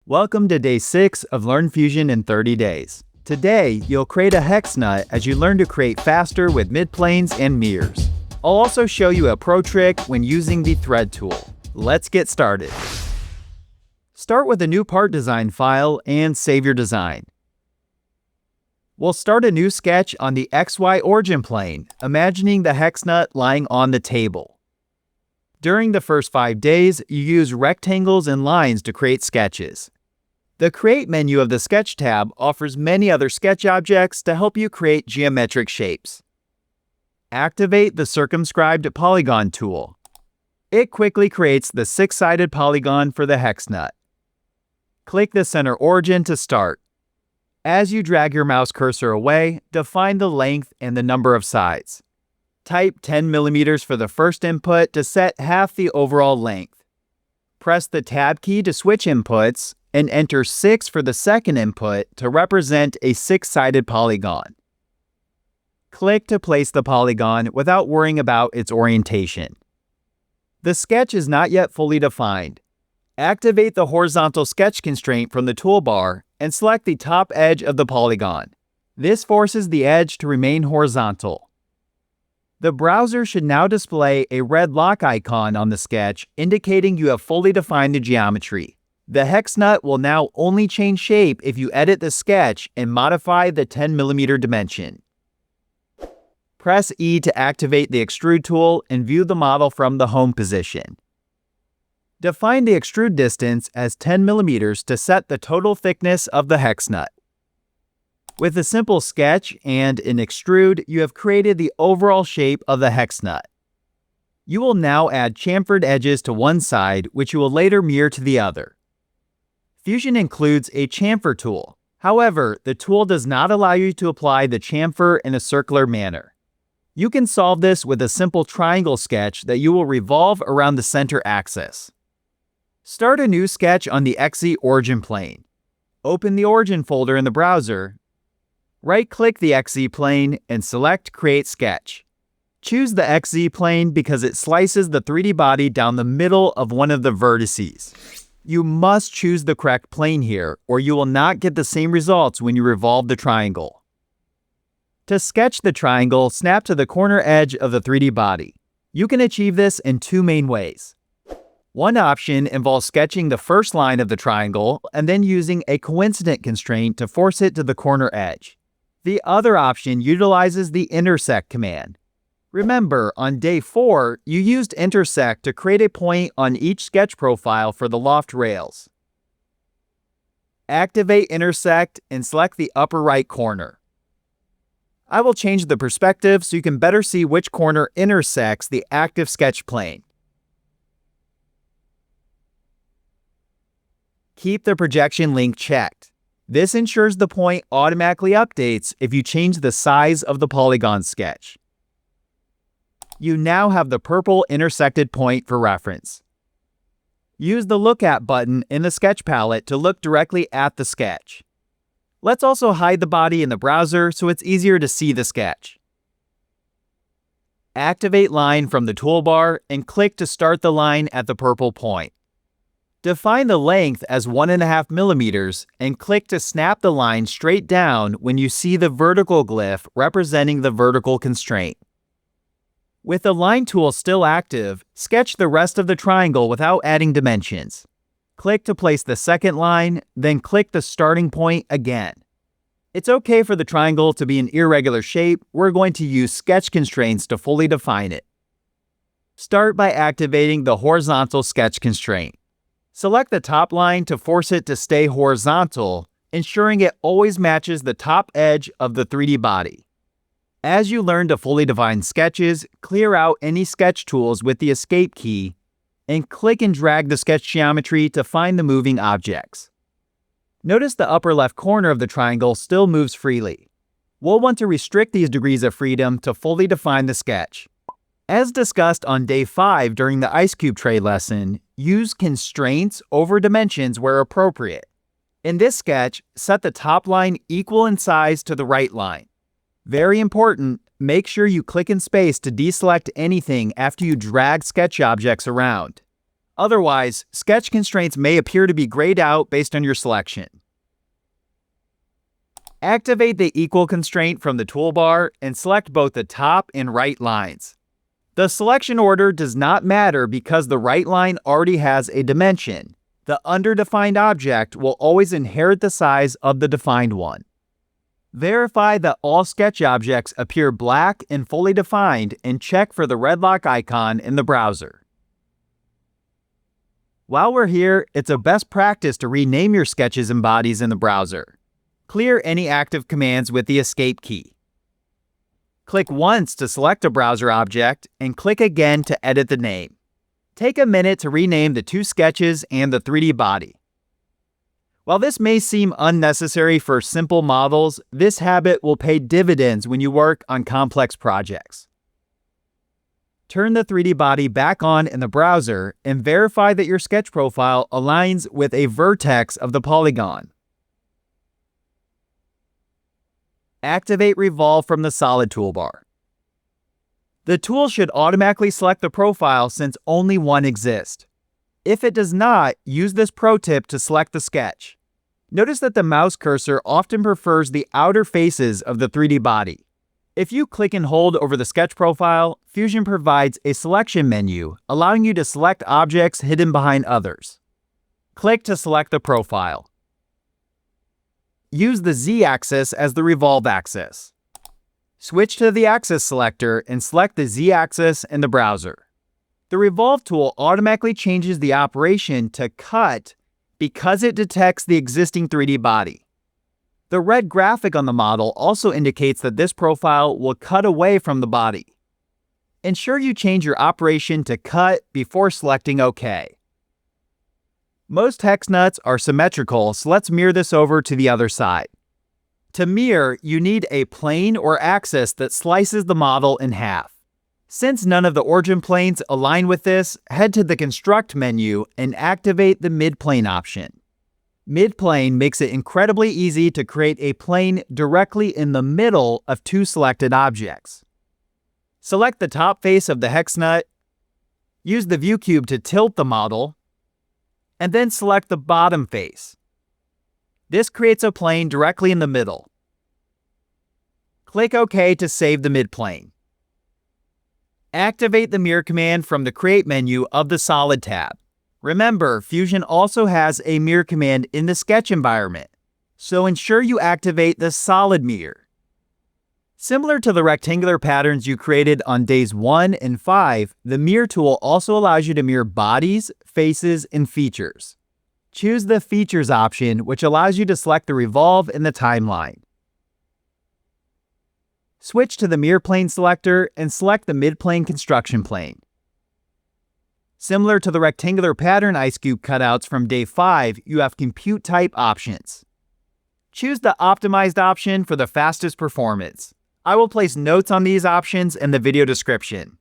Welcome to day 6 of Learn Fusion in 30 days. Today, you'll create a hex nut as you learn to create faster with midplanes and mirrors. I'll also show you a pro trick when using the thread tool. Let's get started. Start with a new part design file and save your design. We'll start a new sketch on the XY origin plane, imagining the hex nut lying on the table. During the first 5 days, you use rectangles and lines to create sketches. The Create menu of the Sketch tab offers many other sketch objects to help you create geometric shapes. Activate the Circumscribed Polygon tool. It quickly creates the 6-sided polygon for the hex nut. Click the center origin to start. As you drag your mouse cursor away, define the length and the number of sides. Type 10 mm for the first input to set half the overall length. Press the Tab key to switch inputs, and enter 6 for the second input to represent a 6-sided polygon. Click to place the polygon without worrying about its orientation. The sketch is not yet fully defined. Activate the horizontal sketch constraint from the toolbar and select the top edge of the polygon. This forces the edge to remain horizontal. The browser should now display a red lock icon on the sketch, indicating you have fully defined the geometry. The hex nut will now only change shape if you edit the sketch and modify the 10 mm dimension. Press E to activate the Extrude tool and view the model from the home position. Define the extrude distance as 10 mm to set the total thickness of the hex nut. With a simple sketch and an extrude, you have created the overall shape of the hex nut. You will now add chamfered edges to one side, which you will later mirror to the other. Fusion includes a chamfer tool. However, the tool does not allow you to apply the chamfer in a circular manner. You can solve this with a simple triangle sketch that you will revolve around the center axis. Start a new sketch on the XZ origin plane. Open the origin folder in the browser. Right-click the XZ plane and select Create Sketch. Choose the XZ plane because it slices the 3D body down the middle of one of the vertices. You must choose the correct plane here, or you will not get the same results when you revolve the triangle. To sketch the triangle, snap to the corner edge of the 3D body. You can achieve this in 2 main ways. One option involves sketching the first line of the triangle and then using a coincident constraint to force it to the corner edge. The other option utilizes the Intersect command. Remember, on day 4, you used Intersect to create a point on each sketch profile for the loft rails. Activate Intersect and select the upper right corner. I will change the perspective so you can better see which corner intersects the active sketch plane. Keep the projection link checked. This ensures the point automatically updates if you change the size of the polygon sketch. You now have the purple intersected point for reference. Use the Look At button in the sketch palette to look directly at the sketch. Let's also hide the body in the browser so it's easier to see the sketch. Activate Line from the toolbar and click to start the line at the purple point. Define the length as 1.5 mm and click to snap the line straight down when you see the vertical glyph representing the vertical constraint. With the line tool still active, sketch the rest of the triangle without adding dimensions. Click to place the second line, then click the starting point again. It's okay for the triangle to be an irregular shape. We're going to use sketch constraints to fully define it. Start by activating the horizontal sketch constraint. Select the top line to force it to stay horizontal, ensuring it always matches the top edge of the 3D body. As you learn to fully define sketches, clear out any sketch tools with the Escape key and click and drag the sketch geometry to find the moving objects. Notice the upper left corner of the triangle still moves freely. We'll want to restrict these degrees of freedom to fully define the sketch. As discussed on day 5 during the ice cube tray lesson, use constraints over dimensions where appropriate. In this sketch, set the top line equal in size to the right line. Very important, make sure you click in space to deselect anything after you drag sketch objects around. Otherwise, sketch constraints may appear to be grayed out based on your selection. Activate the equal constraint from the toolbar and select both the top and right lines. The selection order does not matter because the right line already has a dimension. The underdefined object will always inherit the size of the defined one. Verify that all sketch objects appear black and fully defined and check for the red lock icon in the browser. While we're here, it's a best practice to rename your sketches and bodies in the browser. Clear any active commands with the Escape key. Click once to select a browser object and click again to edit the name. Take a minute to rename the two sketches and the 3D body. While this may seem unnecessary for simple models, this habit will pay dividends when you work on complex projects. Turn the 3D body back on in the browser and verify that your sketch profile aligns with a vertex of the polygon. Activate Revolve from the Solid toolbar. The tool should automatically select the profile since only one exists. If it does not, use this pro tip to select the sketch. Notice that the mouse cursor often prefers the outer faces of the 3D body. If you click and hold over the sketch profile, Fusion provides a selection menu, allowing you to select objects hidden behind others. Click to select the profile. Use the Z-axis as the revolve axis. Switch to the axis selector and select the Z-axis in the browser. The Revolve tool automatically changes the operation to cut because it detects the existing 3D body. The red graphic on the model also indicates that this profile will cut away from the body. Ensure you change your operation to cut before selecting OK. Most hex nuts are symmetrical, so let's mirror this over to the other side. To mirror, you need a plane or axis that slices the model in half. Since none of the origin planes align with this, head to the Construct menu and activate the Midplane option. Midplane makes it incredibly easy to create a plane directly in the middle of two selected objects. Select the top face of the hex nut, use the view cube to tilt the model, and then select the bottom face. This creates a plane directly in the middle. Click OK to save the midplane. Activate the mirror command from the Create menu of the Solid tab. Remember, Fusion also has a mirror command in the sketch environment, so ensure you activate the Solid mirror. Similar to the rectangular patterns you created on days 1 and 5, the mirror tool also allows you to mirror bodies, faces, and features. Choose the Features option, which allows you to select the revolve in the timeline. Switch to the Mirror Plane selector and select the Midplane construction plane. Similar to the rectangular pattern ice cube cutouts from day 5, you have Compute Type options. Choose the Optimized option for the fastest performance. I will place notes on these options in the video description.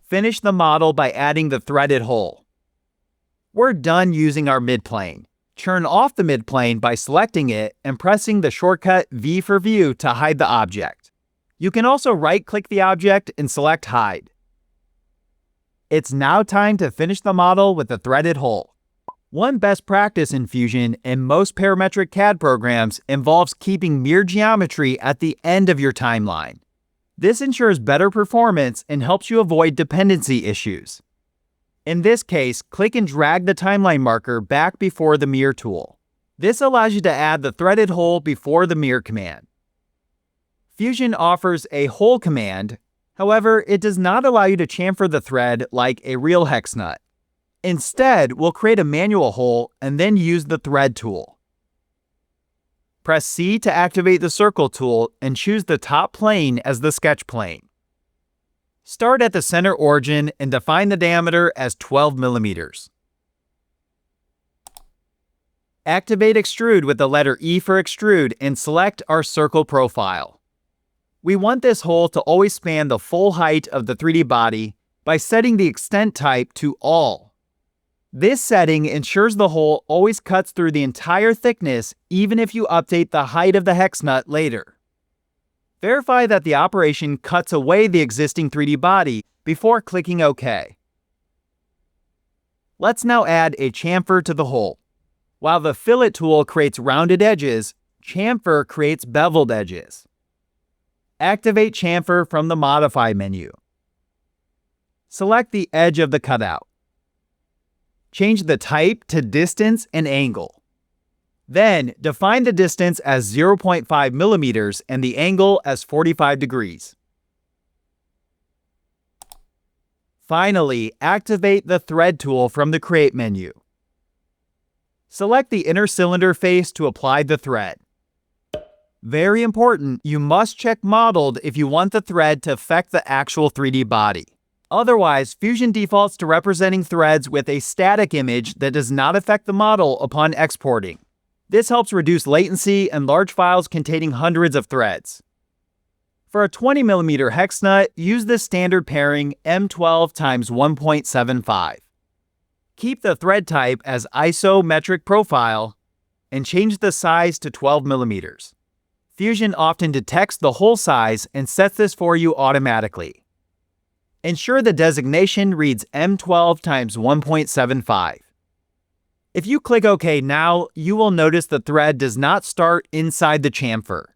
Finish the model by adding the threaded hole. We're done using our midplane. Turn off the midplane by selecting it and pressing the shortcut V for View to hide the object. You can also right-click the object and select Hide. It's now time to finish the model with the threaded hole. One best practice in Fusion and most parametric CAD programs involves keeping mirror geometry at the end of your timeline. This ensures better performance and helps you avoid dependency issues. In this case, click and drag the timeline marker back before the mirror tool. This allows you to add the threaded hole before the mirror command. Fusion offers a hole command, however, it does not allow you to chamfer the thread like a real hex nut. Instead, we'll create a manual hole and then use the thread tool. Press C to activate the circle tool and choose the top plane as the sketch plane. Start at the center origin and define the diameter as 12 millimeters. Activate Extrude with the letter E for Extrude and select our circle profile. We want this hole to always span the full height of the 3D body by setting the extent type to All. This setting ensures the hole always cuts through the entire thickness even if you update the height of the hex nut later. Verify that the operation cuts away the existing 3D body before clicking OK. Let's now add a chamfer to the hole. While the fillet tool creates rounded edges, chamfer creates beveled edges. Activate chamfer from the Modify menu. Select the edge of the cutout. Change the type to distance and angle. Then, define the distance as 0.5 millimeters and the angle as 45 degrees. Finally, activate the Thread tool from the Create menu. Select the inner cylinder face to apply the thread. Very important, you must check Modeled if you want the thread to affect the actual 3D body. Otherwise, Fusion defaults to representing threads with a static image that does not affect the model upon exporting. This helps reduce latency in large files containing hundreds of threads. For a 20mm hex nut, use the standard pairing M12 x 1.75. Keep the thread type as isometric profile and change the size to 12mm. Fusion often detects the hole size and sets this for you automatically. Ensure the designation reads M12 x 1.75. If you click OK now, you will notice the thread does not start inside the chamfer.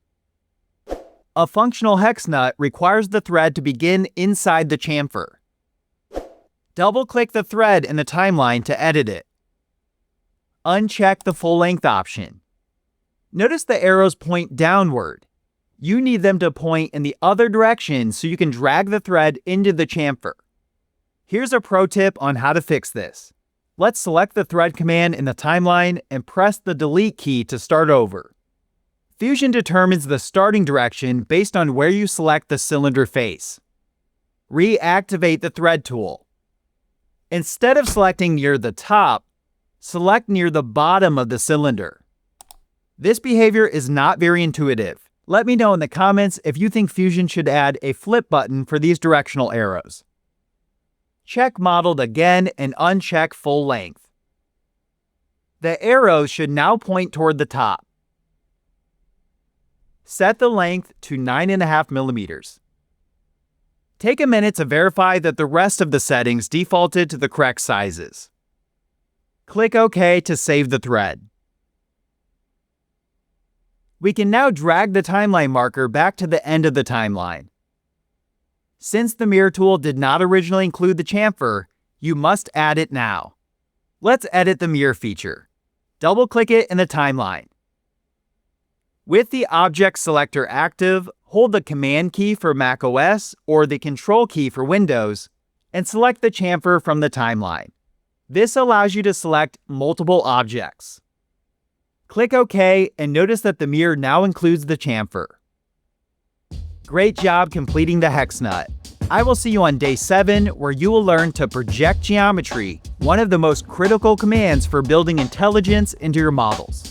A functional hex nut requires the thread to begin inside the chamfer. Double-click the thread in the timeline to edit it. Uncheck the full length option. Notice the arrows point downward. You need them to point in the other direction so you can drag the thread into the chamfer. Here's a pro tip on how to fix this. Let's select the thread command in the timeline and press the delete key to start over. Fusion determines the starting direction based on where you select the cylinder face. Reactivate the Thread tool. Instead of selecting near the top, select near the bottom of the cylinder. This behavior is not very intuitive. Let me know in the comments if you think Fusion should add a flip button for these directional arrows. Check Modeled again and uncheck Full Length. The arrows should now point toward the top. Set the length to 9.5 millimeters. Take a minute to verify that the rest of the settings defaulted to the correct sizes. Click OK to save the thread. We can now drag the timeline marker back to the end of the timeline. Since the mirror tool did not originally include the chamfer, you must add it now. Let's edit the mirror feature. Double-click it in the timeline. With the object selector active, hold the Command key for macOS or the Control key for Windows, and select the chamfer from the timeline. This allows you to select multiple objects. Click OK and notice that the mirror now includes the chamfer. Great job completing the hex nut. I will see you on day 7 where you will learn to project geometry, one of the most critical commands for building intelligence into your models.